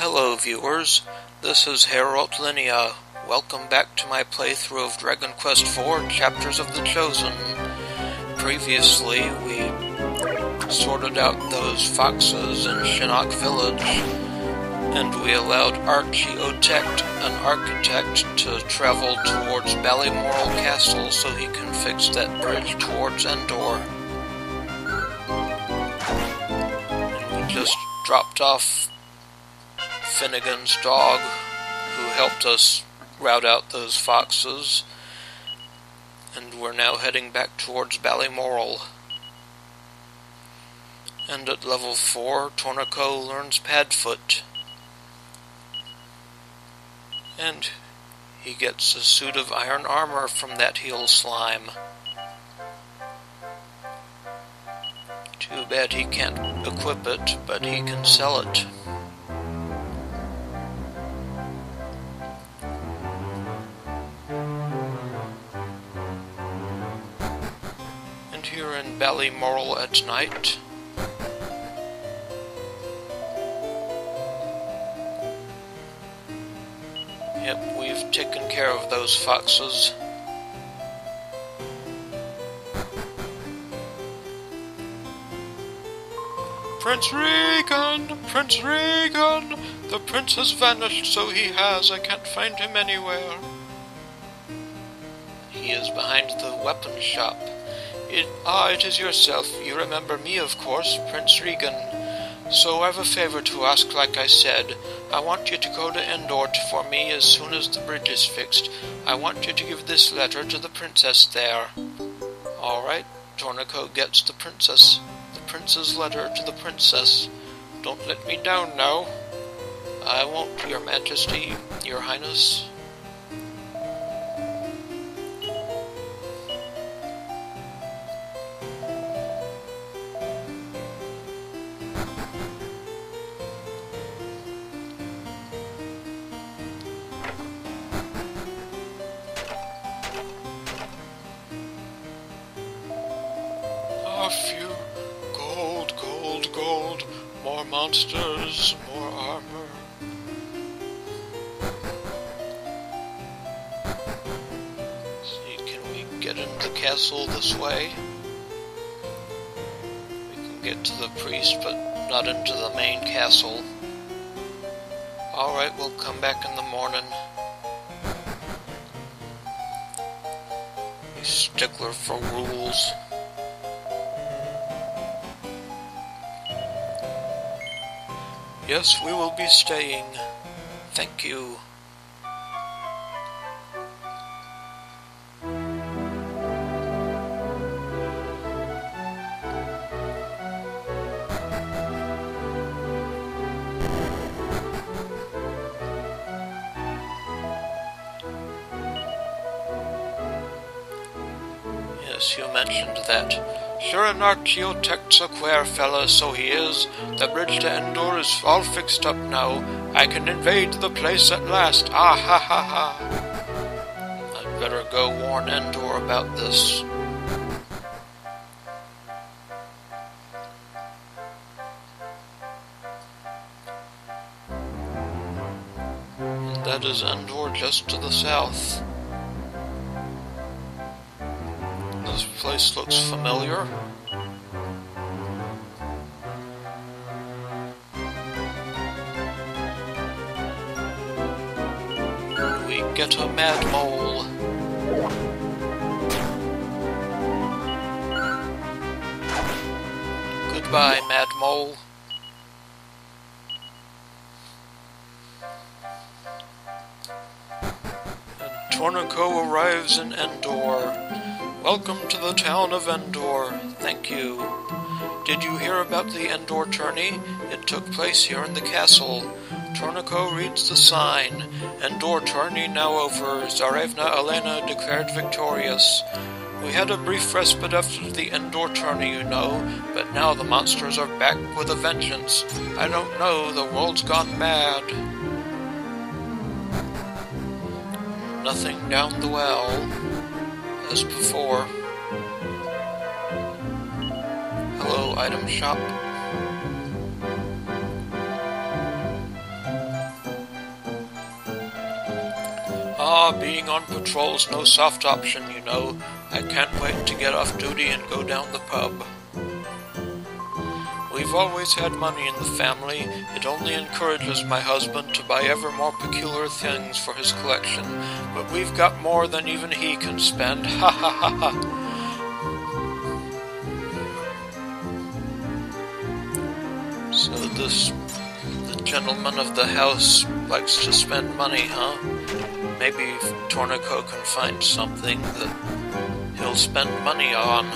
Hello viewers, this is Herald Linnea. Welcome back to my playthrough of Dragon Quest IV, Chapters of the Chosen. Previously, we sorted out those foxes in Shannock Village, and we allowed Archie O'Tect, an architect, to travel towards Ballymoral Castle so he can fix that bridge towards Endor. And we just dropped off Finnegan's dog, who helped us rout out those foxes, and we're now heading back towards Ballymoral. And at level 4, Torneko learns Padfoot, and he gets a suit of iron armour from that heel slime. Too bad he can't equip it, but he can sell it. Here in Ballymoral at night. Yep, we've taken care of those foxes. Prince Regan! Prince Regan! The prince has vanished, so he has. I can't find him anywhere. He is behind the weapon shop. It is yourself. You remember me, of course, Prince Regan. So I've a favor to ask, like I said. I want you to go to Endor for me as soon as the bridge is fixed. I want you to give this letter to the princess there. Alright, Torneko gets the prince's letter to the princess. Don't let me down now. I won't, your majesty, your highness. A few gold, more monsters, more armor. See, can we get into the castle this way? We can get to the priest, but not into the main castle. Alright, we'll come back in the morning. He's stickler for rules. Yes, we will be staying. Thank you. Yes, you mentioned that. Sure, an Archie O'Tect's a queer fella, so he is. The bridge to Endor is all fixed up now. I can invade the place at last. Ah ha ha ha. I'd better go warn Endor about this. And that is Endor just to the south. This place looks familiar. We get a mad mole. Goodbye, mad mole. And Torneko arrives in Endor. Welcome to the town of Endor. Thank you. Did you hear about the Endor Tourney? It took place here in the castle. Torneko reads the sign. Endor Tourney now over. Tsarevna Alena declared victorious. We had a brief respite after the Endor Tourney, you know, but now the monsters are back with a vengeance. I don't know, the world's gone mad. Nothing down the well. As before. Hello, item shop. being on patrol's no soft option, you know. I can't wait to get off duty and go down the pub. We've always had money in the family. It only encourages my husband to buy ever more peculiar things for his collection, but we've got more than even he can spend. Ha ha ha ha. So the gentleman of the house likes to spend money, huh? Maybe Torneko can find something that he'll spend money on.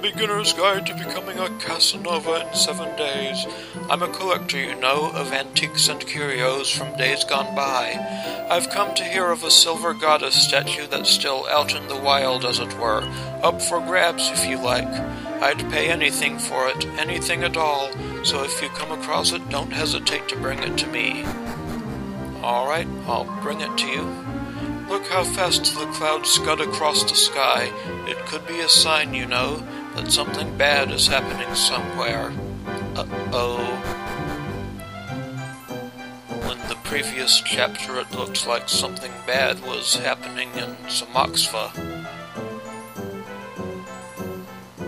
Beginner's Guide to Becoming a Casanova in 7 Days. I'm a collector, you know, of antiques and curios from days gone by. I've come to hear of a silver goddess statue that's still out in the wild, as it were, up for grabs if you like. I'd pay anything for it, anything at all, so if you come across it, don't hesitate to bring it to me. Alright, I'll bring it to you. Look how fast the clouds scud across the sky. It could be a sign, you know, that something bad is happening somewhere. Uh-oh. In the previous chapter it looked like something bad was happening in Samoxfa.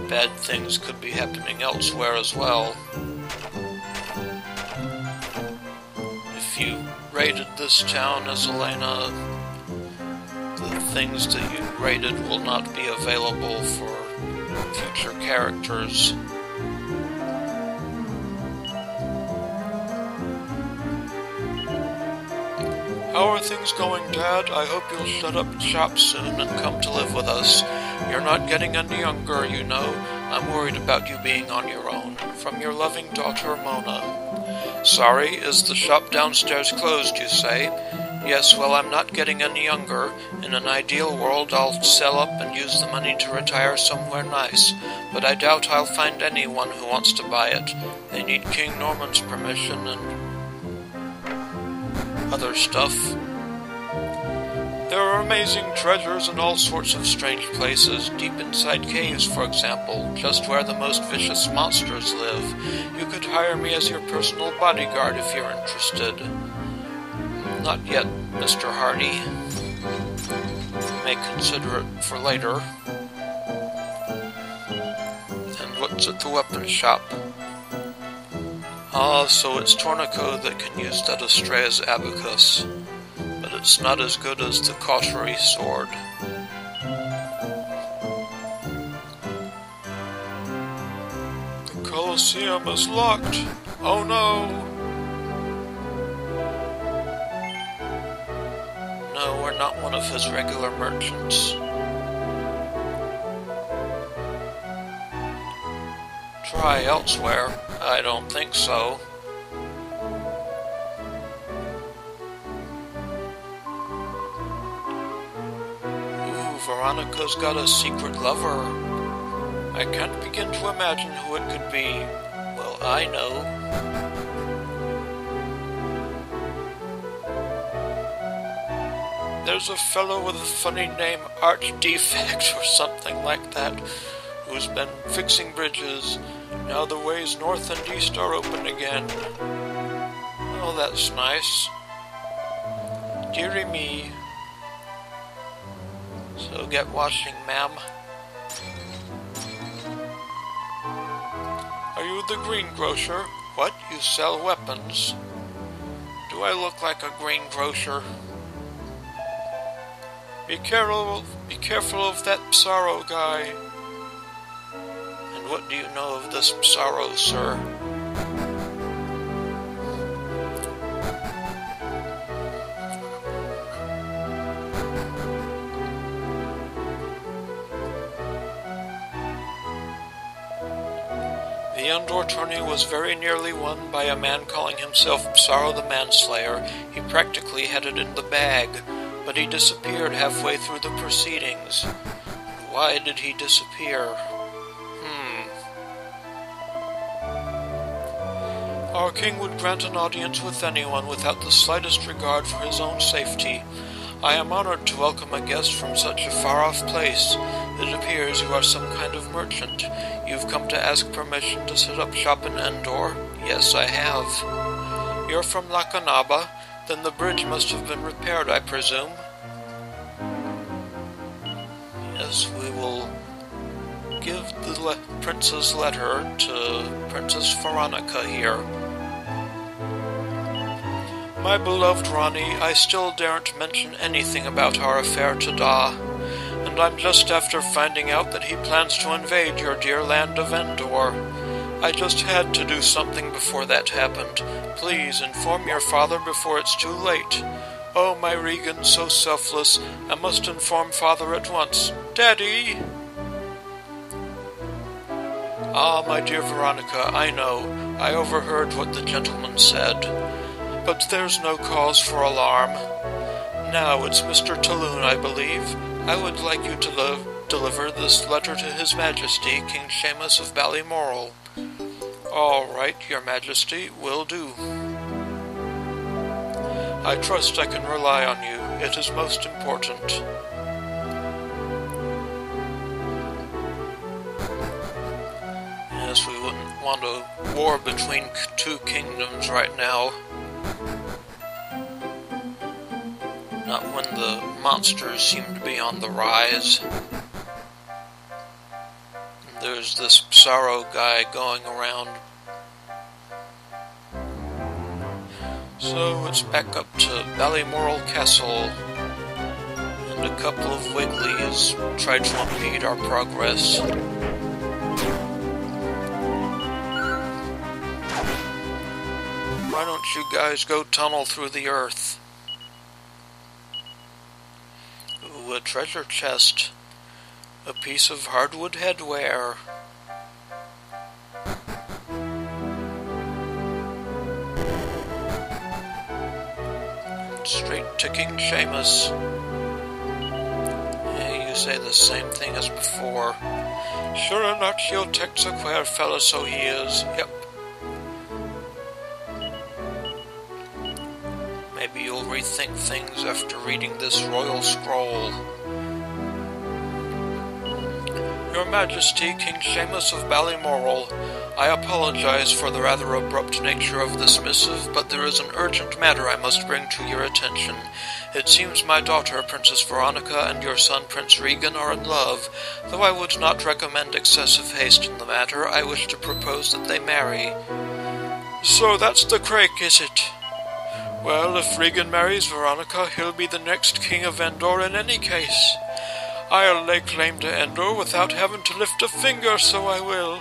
Bad things could be happening elsewhere as well. If you raided this town as Alena, the things that you raided will not be available for future characters. How are things going, Dad? I hope you'll shut up shop soon and come to live with us. You're not getting any younger, you know. I'm worried about you being on your own. From your loving daughter, Mona. Sorry, is the shop downstairs closed, you say? Yes, well, I'm not getting any younger. In an ideal world, I'll sell up and use the money to retire somewhere nice, but I doubt I'll find anyone who wants to buy it. They need King Norman's permission and other stuff. There are amazing treasures in all sorts of strange places, deep inside caves, for example, just where the most vicious monsters live. You could hire me as your personal bodyguard if you're interested. Not yet, Mr. Hardy. You may consider it for later. And what's at the weapon shop? Ah, so it's Torneko that can use that Astrea's abacus, but it's not as good as the Cautery Sword. The Colosseum is locked. Oh no! No, we're not one of his regular merchants. Try elsewhere. I don't think so. Ooh, Veronica's got a secret lover. I can't begin to imagine who it could be. Well, I know. There's a fellow with a funny name, Archdefect or something like that, who's been fixing bridges. Now the ways north and east are open again. Oh, that's nice. Dearie me. So get washing, ma'am. Are you the greengrocer? What? You sell weapons? Do I look like a greengrocer? Be careful of that Psaro guy. And what do you know of this Psaro, sir? The Endor Tourney was very nearly won by a man calling himself Psaro the Manslayer. He practically had it in the bag, but he disappeared halfway through the proceedings. Why did he disappear? Our king would grant an audience with anyone without the slightest regard for his own safety. I am honored to welcome a guest from such a far-off place. It appears you are some kind of merchant. You've come to ask permission to set up shop in Endor? Yes, I have. You're from Lakanaba? Then the bridge must have been repaired, I presume. Yes, we will give the prince's letter to Princess Veronica here. My beloved Ronnie, I still daren't mention anything about our affair to Da, and I'm just after finding out that he plans to invade your dear land of Endor. I just had to do something before that happened. Please inform your father before it's too late. Oh, my Regan, so selfless. I must inform father at once. Daddy! Ah, my dear Veronica, I know. I overheard what the gentleman said. But there's no cause for alarm. Now it's Mr. Talloon, I believe. I would like you to deliver this letter to His Majesty, King Shamus of Ballymoral. All right, Your Majesty, will do. I trust I can rely on you. It is most important. Yes, we wouldn't want a war between two kingdoms right now. Not when the monsters seem to be on the rise. There's this Sorrow guy going around. So it's back up to Ballymoral Castle, and a couple of Wigglies tried to impede our progress. Why don't you guys go tunnel through the earth? Ooh, a treasure chest. A piece of hardwood headwear. Straight to King Shamus. Yeah, you say the same thing as before. Sure, an Archie O'Tect's a queer fella, so he is. Yep. Maybe you'll rethink things after reading this royal scroll. Your Majesty, King Shamus of Ballymoral, I apologize for the rather abrupt nature of this missive, but there is an urgent matter I must bring to your attention. It seems my daughter, Princess Veronica, and your son, Prince Regan, are in love. Though I would not recommend excessive haste in the matter, I wish to propose that they marry. So that's the crake, is it? Well, if Regan marries Veronica, he'll be the next king of Endor in any case. I'll lay claim to Endor without having to lift a finger, so I will.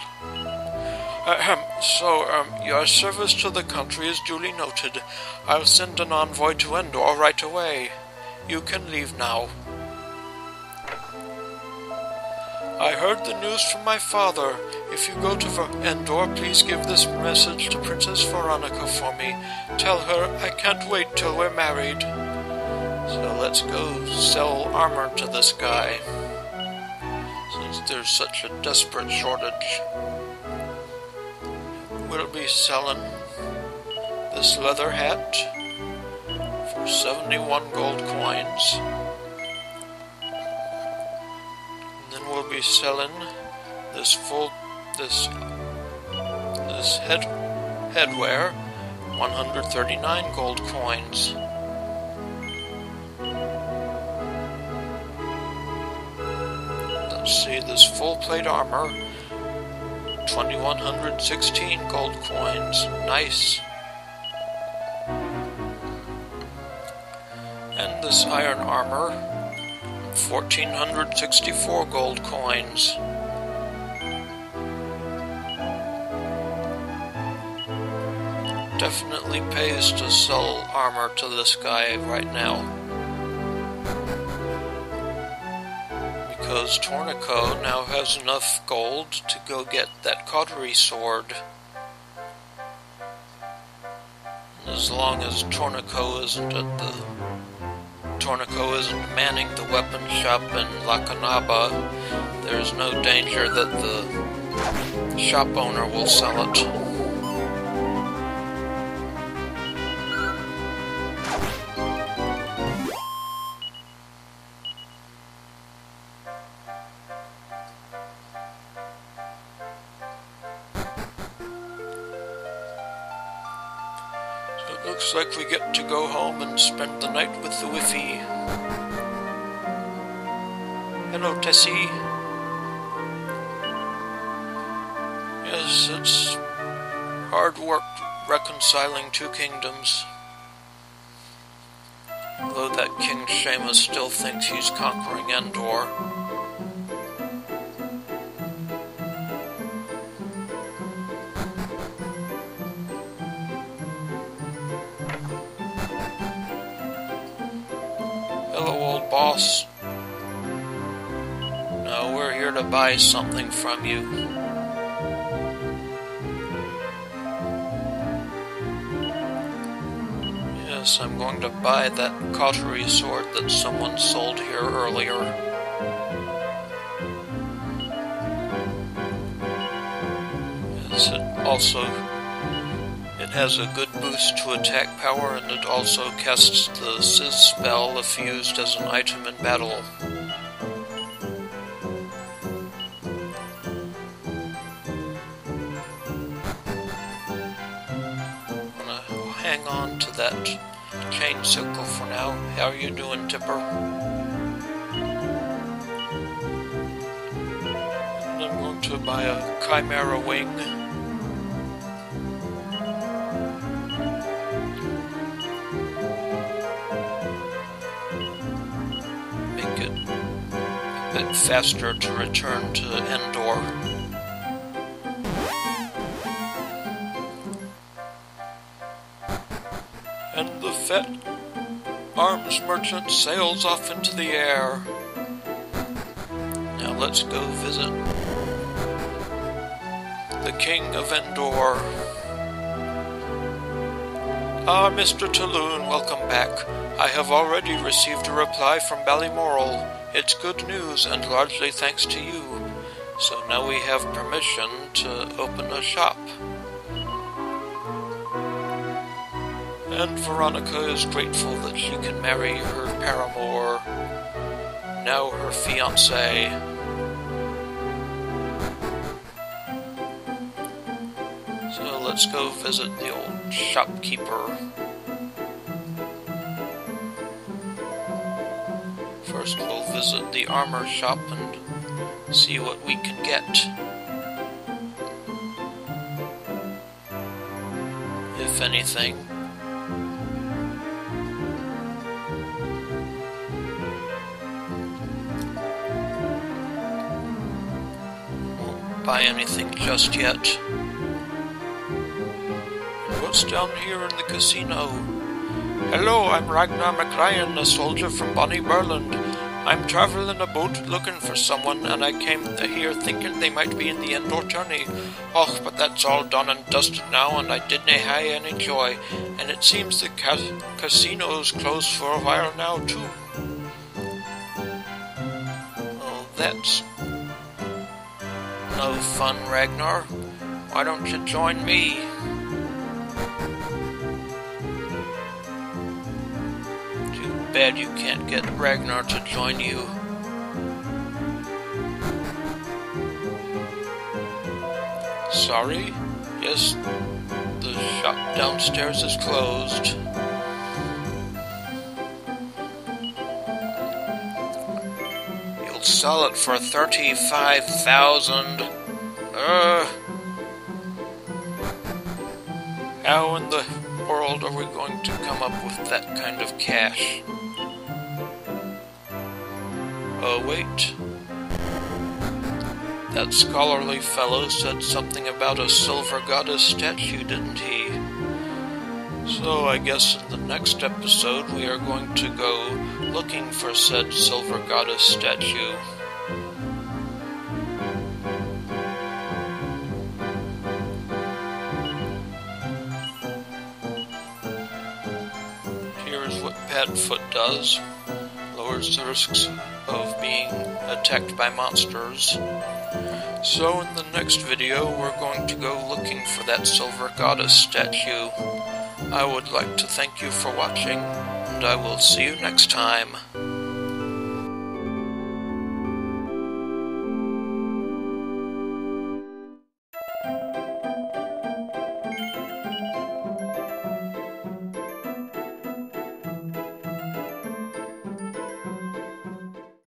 Your service to the country is duly noted. I'll send an envoy to Endor right away. You can leave now. I heard the news from my father. If you go to Endor, please give this message to Princess Veronica for me. Tell her I can't wait till we're married. So let's go sell armor to this guy, since there's such a desperate shortage. We'll be selling this leather hat for 71 gold coins. And then we'll be selling this headwear, 139 gold coins. Let's see, this full plate armor, 2,116 gold coins. Nice. And this iron armor, 1,464 gold coins. Definitely pays to sell armor to this guy right now. Because Torneko now has enough gold to go get that Cautery Sword. As long as Torneko isn't manning the weapon shop in Lakanaba, there's no danger that the shop owner will sell it. Looks like we get to go home and spend the night with the Whiffy. Hello, Tessie. Yes, it's hard work reconciling two kingdoms. Though that King Shamus still thinks he's conquering Endor. Hello, old boss. No, we're here to buy something from you. Yes, I'm going to buy that Cautery Sword that someone sold here earlier. Yes, it has a good boost to attack power, and it also casts the Sizz spell if used as an item in battle. Hang on to that chain sickle for now. How are you doing, Tipper? And I'm going to buy a Chimaera Wing. Make it a bit faster to return to Endor. And the fat arms merchant sails off into the air. Now let's go visit the King of Endor. Ah, Mr. Talloon, welcome back. I have already received a reply from Ballymoral. It's good news, and largely thanks to you. So now we have permission to open a shop. And Veronica is grateful that she can marry her paramour, now her fiancé. So let's go visit the old shopkeeper. First we'll visit the armour shop and see what we can get. If anything. Buy anything just yet. What's down here in the casino? Hello, I'm Ragnar MacRyan, a soldier from Ballymoral. I'm traveling a boat looking for someone, and I came here thinking they might be in the Endor Tourney. Och, but that's all done and dusted now, and I didn't hae any joy. And it seems the casino's closed for a while now, too. Oh, that's no fun, Ragnar. Why don't you join me? Too bad you can't get Ragnar to join you. Sorry? Yes, the shop downstairs is closed. Sell it for 35,000. How in the world are we going to come up with that kind of cash? Oh, wait. That scholarly fellow said something about a silver goddess statue, didn't he? So I guess in the next episode we are going to go looking for said silver goddess statue. Here's what Padfoot does. Lowers the risks of being attacked by monsters. So in the next video we're going to go looking for that silver goddess statue. I would like to thank you for watching, and I will see you next time.